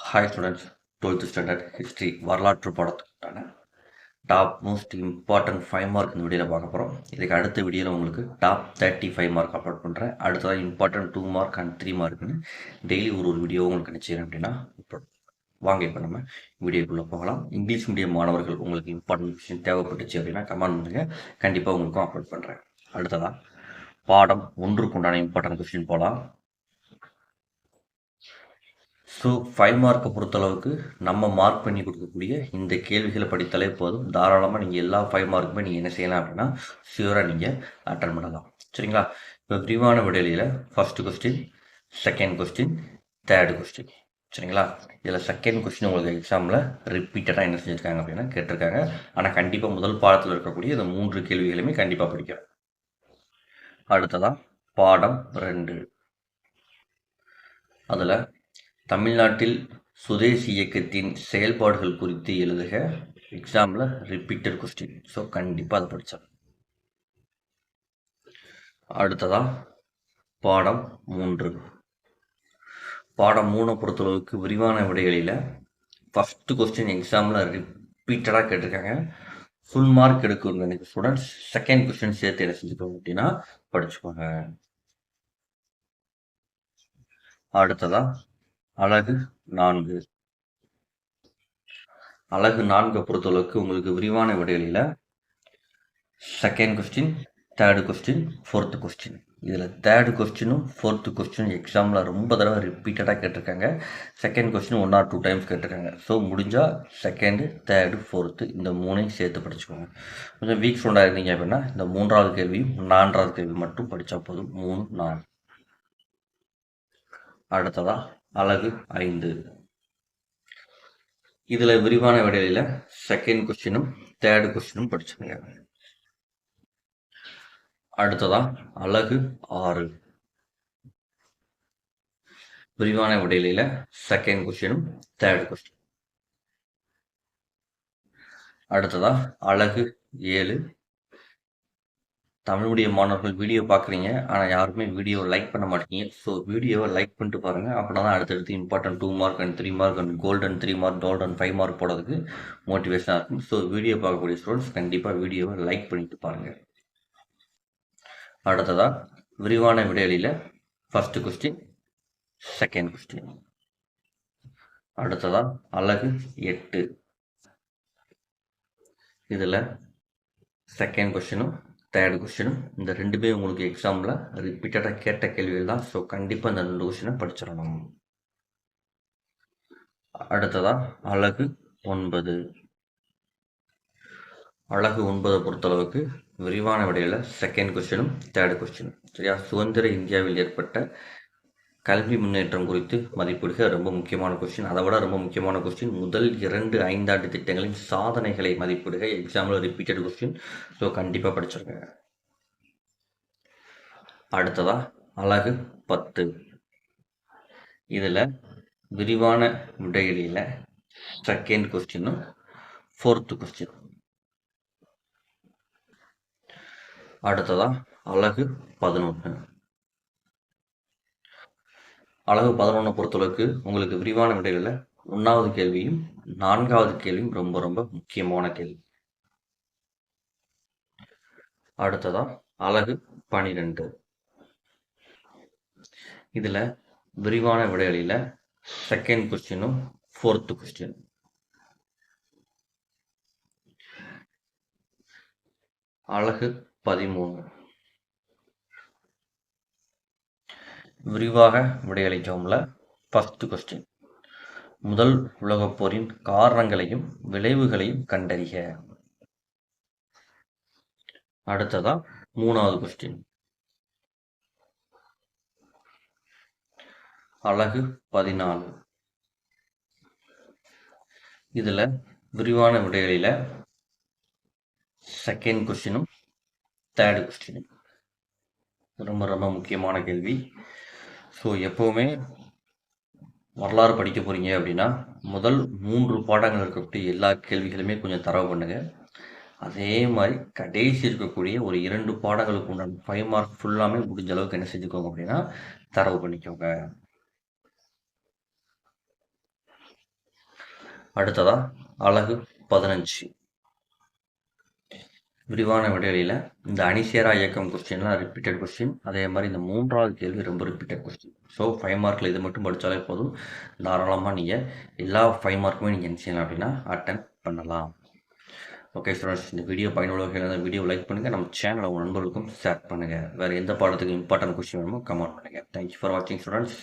Hi students, 12th standard history வரலாற்று பாடத்துக்கான top most important 5 mark இந்த வீடியோவில் பார்க்க போகிறோம். இதுக்கு அடுத்த வீடியோவில் உங்களுக்கு டாப் 35 மார்க் அப்லோட் பண்ணுறேன். அடுத்ததாக இம்பார்ட்டன்ட் 2 மார்க் அண்ட் 3 மார்க்குன்னு டெய்லி ஒரு வீடியோ உங்களுக்கு நிச்சயம் அப்படின்னா வாங்க இப்போ நம்ம வீடியோக்குள்ளே போகலாம். இங்கிலீஷ் மீடியம் மாணவர்கள் உங்களுக்கு இம்பார்ட்டன்ட் விஷயம் தேவைப்பட்டுச்சு அப்படின்னா கமெண்ட் பண்ணுங்கள், கண்டிப்பாக உங்களுக்கும் அப்லோட் பண்ணுறேன். அடுத்ததாக பாடம் ஒன்றுக்கு உண்டான இம்பார்ட்டன்ட் கொஸ்டின் போகலாம். ஸோ 5 மார்க்கை பொறுத்தளவுக்கு நம்ம மார்க் பண்ணி கொடுக்கக்கூடிய இந்த கேள்விகளை படித்தாலே போதும். தாராளமாக நீங்கள் எல்லா 5 மார்க்குமே நீங்கள் என்ன செய்யலாம் அப்படின்னா ஷியூராக நீங்கள் அட்டன் பண்ணலாம். சரிங்களா? இப்போ விரிவான விடையில first question, second question, third question. சரிங்களா? இதில் செகண்ட் கொஸ்டின் உங்களுக்கு எக்ஸாமில் ரிப்பீட்டடாக என்ன செஞ்சுருக்காங்க அப்படின்னா கேட்டிருக்காங்க. ஆனால் கண்டிப்பாக முதல் பாடத்தில் இருக்கக்கூடிய இந்த 3 கேள்விகளுமே கண்டிப்பாக படிக்கிறோம். அடுத்ததாக பாடம் 2. அதில் தமிழ்நாட்டில் சுதேசி இயக்கத்தின் செயல்பாடுகள் குறித்து எழுதுக. எக்ஸாமில் ரிப்பீட்டட் கொஸ்டின். ஸோ கண்டிப்பாக அதை படித்தோம். அடுத்ததா பாடம் 3. பாடம் 3 பொறுத்தளவுக்கு விரிவான விடைகளில் ஃபஸ்ட்டு கொஸ்டின் எக்ஸாமில் ரிப்பீட்டடாக கேட்டிருக்காங்க. ஃபுல் மார்க் எடுக்கணும் எனக்கு ஸ்டூடெண்ட்ஸ் செகண்ட் கொஸ்டின் சேர்த்து என்ன செஞ்சுக்கோங்க அப்படின்னா படிச்சுக்கோங்க. அடுத்ததா அழகு 4. அழகு 4 பொறுத்தளவுக்கு உங்களுக்கு விரிவான விடைகளில் second question, third question, fourth question. இதில் தேர்டு கொஸ்டினும் ஃபோர்த்து கொஸ்டின் எக்ஸாமில் ரொம்ப தடவை ரிப்பீட்டடாக கேட்டிருக்காங்க. செகண்ட் கொஸ்டின் 1 or 2 டைம்ஸ் கேட்டிருக்காங்க. ஸோ முடிஞ்சால் செகண்டு, தேர்டு, ஃபோர்த்து இந்த 3ஐயும் சேர்த்து படிச்சுக்கோங்க. கொஞ்சம் வீக் ஸ்டூடெண்டாக இருந்தீங்க அப்படின்னா இந்த 3வது கேள்வியும் 4வது கேள்வி மட்டும் படித்தா போதும். 3, 4. அடுத்ததாக அழகு 5. இதில் விரிவான விடையில செகண்ட் கொஸ்டினும் தேர்டு கொஸ்டினும் படிச்சுங்க. அடுத்ததா அழகு 6. விரிவான விடையில செகண்ட் கொஸ்டினும் தேர்டு கொஸ்டின். அடுத்ததா அழகு 7. தமிழ் மீடியம் மாணவர்கள் வீடியோ பார்க்குறீங்க, ஆனால் யாருமே வீடியோ லைக் பண்ண மாட்டீங்க. ஸோ வீடியோவை லைக் பண்ணிட்டு பாருங்கள். அப்படின்னா தான் அடுத்தடுத்து important 2 mark and 3 mark and golden 3 mark, golden 5 mark போடுறதுக்கு மோட்டிவேஷனாக இருக்கும். ஸோ வீடியோ பார்க்கக்கூடிய ஸ்டூடெண்ட்ஸ் கண்டிப்பாக வீடியோவை லைக் பண்ணிட்டு பாருங்கள். அடுத்ததா விரிவான விடையில ஃபர்ஸ்ட் கொஸ்டின், செகண்ட் கொஸ்டின். அடுத்ததா அழகு 8. இதில் செகண்ட் கொஸ்டினும் தேர்டு கொஸ்டினும் இந்த ரெண்டுமே உங்களுக்கு எக்ஸாமில் ரிப்பீட்டடாக கேட்ட கேள்விகள் தான். ஸோ கண்டிப்பாக இந்த 2 கொஸ்டினை படிச்சிடணும். அடுத்ததா அழகு 9. அழகு 9 பொறுத்தளவுக்கு விரிவான விடையில் செகண்ட் கொஸ்டினும் தேர்டு கொஸ்டினும். சரியா? சுதந்திர இந்தியாவில் ஏற்பட்ட கல்வி முன்னேற்றம் குறித்து மதிப்பிடுக. ரொம்ப முக்கியமான கொஸ்டின். அதை விட ரொம்ப முக்கியமான கொஸ்டின், முதல் 2 5ஆண்டு திட்டங்களின் சாதனைகளை மதிப்பிடுக. எக்ஸாமில் ரிப்பீட்டட் கொஸ்டின். ஸோ கண்டிப்பாக படிச்சிருங்க. அடுத்ததா அழகு 10. இதில் விரிவான விடைகளில் செகண்ட் கொஸ்டினும் ஃபோர்த்து கொஸ்டின். அடுத்ததா அழகு 11. அழகு 11 பொறுத்தளவுக்கு உங்களுக்கு விரிவான விடைகளில் 1வது கேள்வியும் 4வது கேள்வியும் ரொம்ப ரொம்ப முக்கியமான கேள்வி. அடுத்ததா அழகு 12. இதில் விரிவான விடைகளில் செகண்ட் கொஸ்டினும் ஃபோர்த்து கொஸ்டின். அழகு 13. விரிவாக விடையளிக்கவும்ல ஃபர்ஸ்ட் கொஸ்டின், முதல் உலகப் போரின் காரணங்களையும் விளைவுகளையும் கண்டறிக. அடுத்ததா 3வது கொஸ்டின், அழகு 14. இதில் விரிவான விடைகளில் செகண்ட் கொஸ்டினும் தேர்டு கொஸ்டினும் ரொம்ப ரொம்ப முக்கியமான கேள்வி. ஸோ எப்போவுமே வரலாறு படிக்க போகிறீங்க அப்படின்னா முதல் 3 பாடங்கள் இருக்கக்கூடிய எல்லா கேள்விகளுமே கொஞ்சம் தரவு பண்ணுங்கள். அதே மாதிரி கடைசி இருக்கக்கூடிய ஒரு 2 பாடங்களுக்கு உண்டான 5 மார்க் ஃபுல்லாமே முடிஞ்ச அளவுக்கு என்ன செஞ்சுக்கோங்க அப்படின்னா தரவு பண்ணிக்கோங்க. அடுத்ததாக அழகு 15 விரிவான விடைகளில் இந்த அணிசேரா இயக்கம் கொஸ்டின்லாம் ரிப்பீட்டட் கொஸ்டின். அதே மாதிரி இந்த 3வது கேள்வி ரொம்ப ரிப்பீட்டட் கொஸ்டின். ஸோ 5 மார்க்கில் இது மட்டும் படித்தாலே போதும். தாராளமாக நீங்கள் எல்லா 5 மார்க்குமே நீங்கள் என்ன செய்யலாம் அப்படின்னா அட்டன் பண்ணலாம். ஓகே ஸ்டூடெண்ட்ஸ், இந்த வீடியோ பயனுள்ளவர்கள் இருந்தால் வீடியோ லைக் பண்ணுங்கள். நம்ம சேனலை உங்கள் நண்பர்களுக்கும் ஷேர் பண்ணுங்கள். வேறு எந்த பாடத்துக்கு இம்பார்ட்டன்ட் கொஸ்டின் வேணுமோ கமெண்ட் பண்ணுங்கள். தேங்க்யூ ஃபார் வாட்சிங் ஸ்டூடெண்ட்ஸ்.